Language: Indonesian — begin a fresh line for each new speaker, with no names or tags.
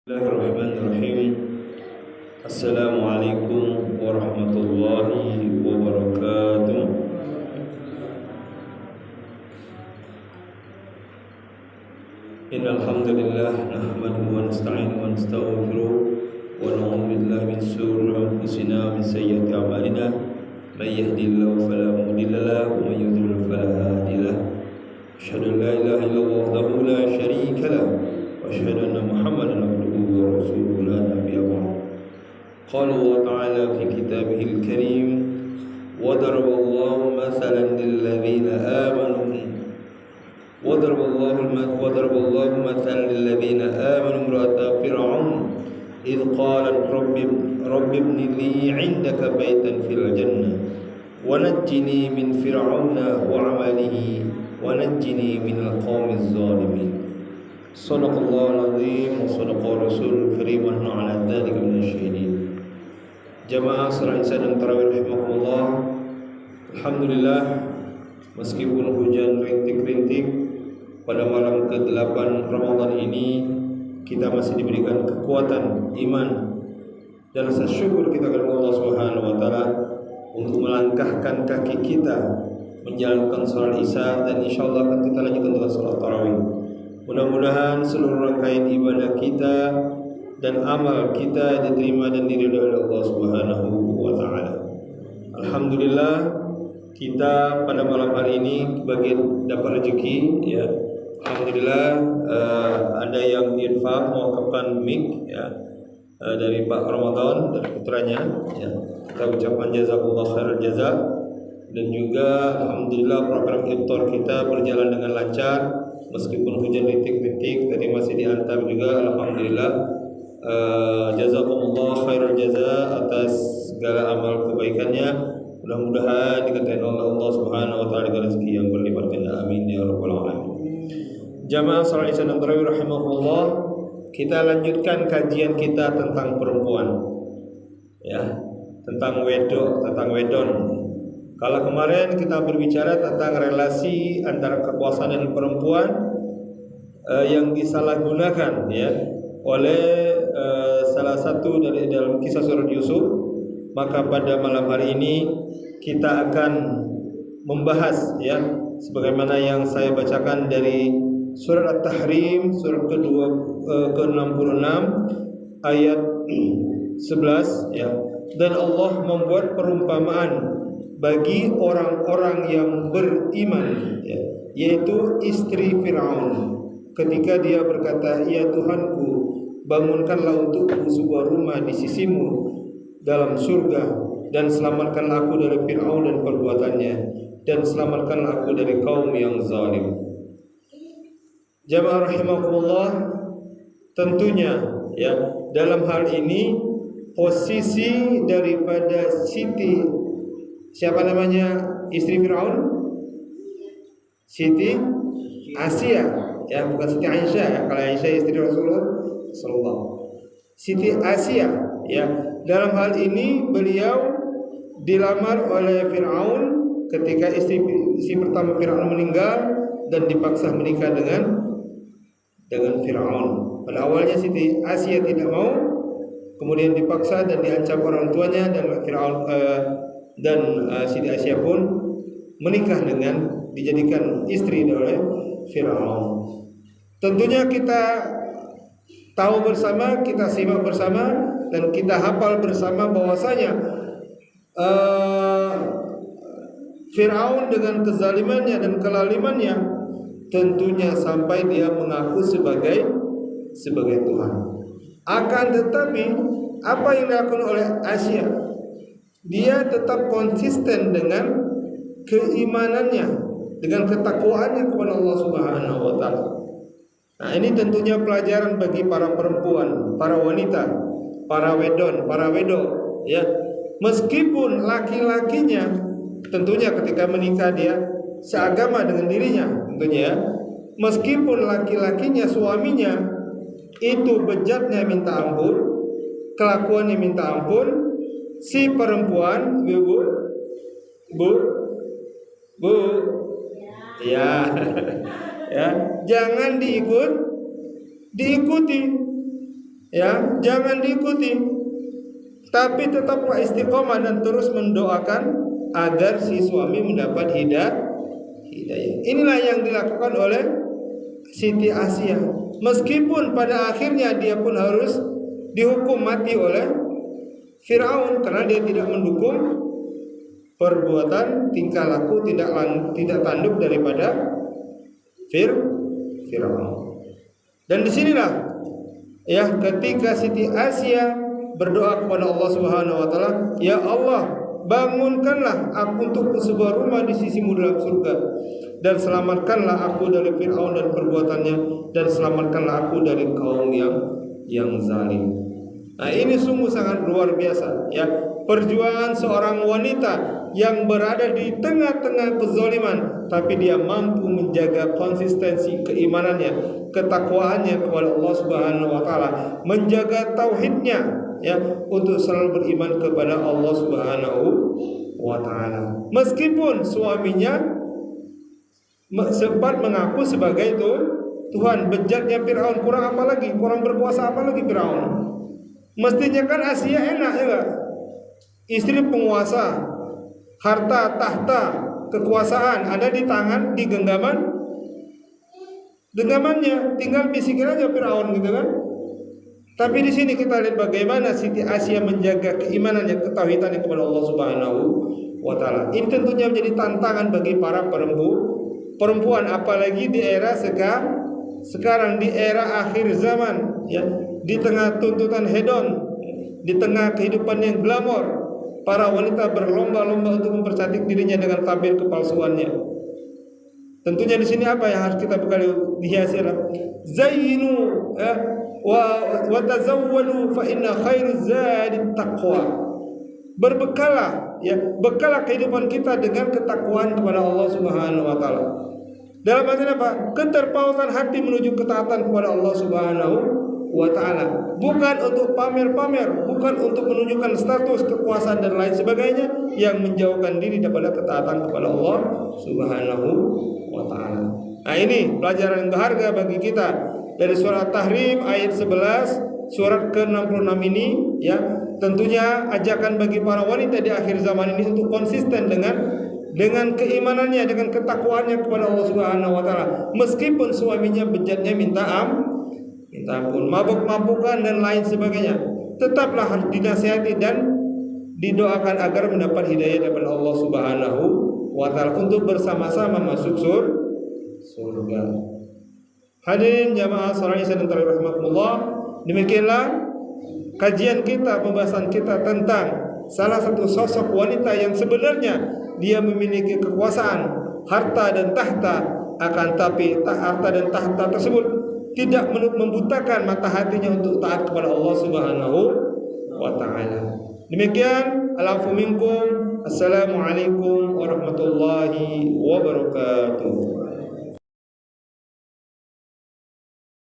Bismillahirrahmanirrahim. Assalamualaikum warahmatullahi wabarakatuh. Innal hamdalillah nahmaduhu wa nasta'inuhu wa nastaghfiruh wa na'udzu billahi min shururi anfusina wa min sayyiati a'malina. May yahdihillahu fala mudilla lahu wa may yudlil fala hadiya lahu. Asyhadu an la ilaha illallah wahdahu la syarika lahu wa asyhadu anna Muhammadan abduhu wa rasuluhu la nabiyya ba'dahu. Qala Allah ta'ala fi kitabihil karim wa daraballahu mathalan lil ladzina amanu وضرب الله مثلا للذين آمنوا امرأة فرعون إذ قالت رب ابن لي عندك بيتا في الجنة ونجني من فرعون وعمله ونجني من القوم الظالمين. صدق الله العظيم وصدق رسول الكريم ونحن على ذلك من الشهيدين. Jamaah salat Isya dan tarawih rahimakumullah. Alhamdulillah, meskipun hujan rintik-rintik pada malam ke-8 Ramadan ini, kita masih diberikan kekuatan iman dan rasa syukur kita kepada Allah Subhanahu wa taala untuk melangkahkan kaki kita menjalankan salat Isya, dan insyaallah akan kita lanjutkan dengan salat tarawih. Mudah-mudahan seluruh rangkaian ibadah kita dan amal kita diterima dan diridhai oleh Allah Subhanahu wa taala. Alhamdulillah, kita pada malam hari ini bagian dapat rezeki, ya. Alhamdulillah, ada yang infak mewakafkan mic, ya, dari Pak Ramadan dan putranya, ya. Kita ucapkan jazakallah khairal jaza, dan juga alhamdulillah program iftar kita berjalan dengan lancar meskipun hujan rintik-rintik tadi masih dihantar juga. Alhamdulillah, jazakumullah khairal jaza atas segala amal kebaikannya. Mudah-mudahan dikatakan oleh Allah Subhanahu wa taala dengan rezeki yang berlipat ganda. Amin ya rabbal alamin. Jamaah salat Isya dan tarawih rahimahullah, kita lanjutkan kajian kita tentang perempuan, ya, tentang wedon. Kalau kemarin kita berbicara tentang relasi antara kekuasaan dan perempuan yang disalahgunakan, ya, oleh salah satu dari dalam kisah surat Yusuf, maka pada malam hari ini kita akan membahas, ya, sebagaimana yang saya bacakan dari surat At-Tahrim, surat ke-66 ayat 11, ya. Dan Allah membuat perumpamaan bagi orang-orang yang beriman, ya, yaitu istri Fir'aun, ketika dia berkata, "Ya Tuhanku, bangunkanlah untukku sebuah rumah di sisimu dalam surga, dan selamatkanlah aku dari Fir'aun dan perbuatannya, dan selamatkanlah aku dari kaum yang zalim." Jamaah rahimakumullah, tentunya, ya, dalam hal ini posisi daripada Siti, siapa namanya istri Fir'aun? Siti Asia, ya, bukan Siti Aisyah, ya. Kalau Aisyah istri Rasulullah sallallahu. Siti Asia, ya. Dalam hal ini beliau dilamar oleh Fir'aun ketika istri pertama Fir'aun meninggal dan dipaksa menikah dengan Fir'aun. Pada awalnya Siti Asia tidak mau, kemudian dipaksa dan diancam orang tuanya, dan Fir'aun Siti Asia pun menikah dengan, dijadikan istri oleh Fir'aun. Tentunya kita tahu bersama, kita simak bersama, dan kita hafal bersama bahwasanya Fir'aun dengan kezalimannya dan kelalimannya tentunya sampai dia mengaku sebagai Tuhan. Akan tetapi apa yang dilakukan oleh Asia, dia tetap konsisten dengan keimanannya, dengan ketakwaannya kepada Allah Subhanahu wa taala. Nah, ini tentunya pelajaran bagi para perempuan, para wanita, para wedok, ya. Meskipun laki-lakinya tentunya ketika menikah dia seagama dengan dirinya, tentunya, ya. Meskipun laki-lakinya, suaminya itu bejatnya minta ampun, kelakuannya minta ampun, si perempuan, bu, ya, ya, jangan diikuti.
ya, jangan diikuti, tapi tetaplah istiqomah dan terus mendoakan agar si suami mendapat hidayah. Inilah yang dilakukan oleh Siti Asia. Meskipun pada akhirnya dia pun harus dihukum mati oleh Firaun karena dia tidak mendukung perbuatan tingkah laku tidak tanduk daripada Firaun. Dan disinilah ya ketika Siti Asia berdoa kepada Allah Subhanahu wa taala, ya Allah, bangunkanlah aku untuk sebuah rumah di sisimu dalam surga, dan selamatkanlah aku dari Firaun dan perbuatannya, dan selamatkanlah aku dari kaum yang zalim. Nah, ini sungguh sangat luar biasa ya, perjuangan seorang wanita yang berada di tengah-tengah kezaliman, tapi dia mampu menjaga konsistensi keimanannya, ketakwaannya kepada Allah Subhanahu wa taala, menjaga tauhidnya ya, untuk selalu beriman kepada Allah Subhanahu wa taala. Meskipun suaminya sempat mengaku sebagai Tuhan, bejatnya Firaun, kurang apa lagi? Kurang berkuasa apa lagi Firaun? Mestinya kan Asia enak ya enggak? Istri penguasa, harta, tahta, kekuasaan ada di tangan, di genggamannya, tinggal bisikin aja Firaun gitu kan. Tapi di sini kita lihat bagaimana Siti Asia menjaga keimanannya, ketauhidannya kepada Allah Subhanahu wa taala. Ini tentunya menjadi tantangan bagi para perempuan, apalagi di era sekarang, di era akhir zaman ya, di tengah tuntutan hedon, di tengah kehidupan yang glamor, para wanita berlomba-lomba untuk mempercantik dirinya dengan tabir kepalsuannya. Tentunya di sini apa yang harus kita bekali, dihiasi adalah zayyinu wa tazawwadu fa inna khairuz zadi taqwa. Berbekalah ya, bekalah kehidupan kita dengan ketakwaan kepada Allah Subhanahu wa taala. Dalam artian apa? Keterpautan hati menuju ketaatan kepada Allah Subhanahu wa ta'ala, bukan untuk pamer-pamer, bukan untuk menunjukkan status, kekuasaan dan lain sebagainya yang menjauhkan diri daripada ketaatan kepada Allah Subhanahu wa ta'ala. Nah, ini pelajaran yang berharga bagi kita dari surat Tahrim ayat 11 surat ke-66 ini ya. Tentunya ajakan bagi para wanita di akhir zaman ini untuk konsisten dengan keimanannya, dengan ketakwaannya kepada Allah Subhanahu wa taala, meskipun suaminya bejatnya minta ampun, mabuk-mabukan dan lain sebagainya, tetaplah harus dinasihati dan didoakan agar mendapat hidayah daripada Allah Subhanahu wa taala untuk bersama-sama masuk surga. Hadirin jamaah salat Isya dan tarawih rahimakumullah, demikianlah kajian kita, pembahasan kita tentang salah satu sosok wanita yang sebenarnya dia memiliki kekuasaan, harta dan tahta, akan tapi harta dan tahta tersebut tidak membutakan mata hatinya untuk taat kepada Allah Subhanahu wa taala. Demikian, alafu minkum. Assalamualaikum warahmatullahi wabarakatuh.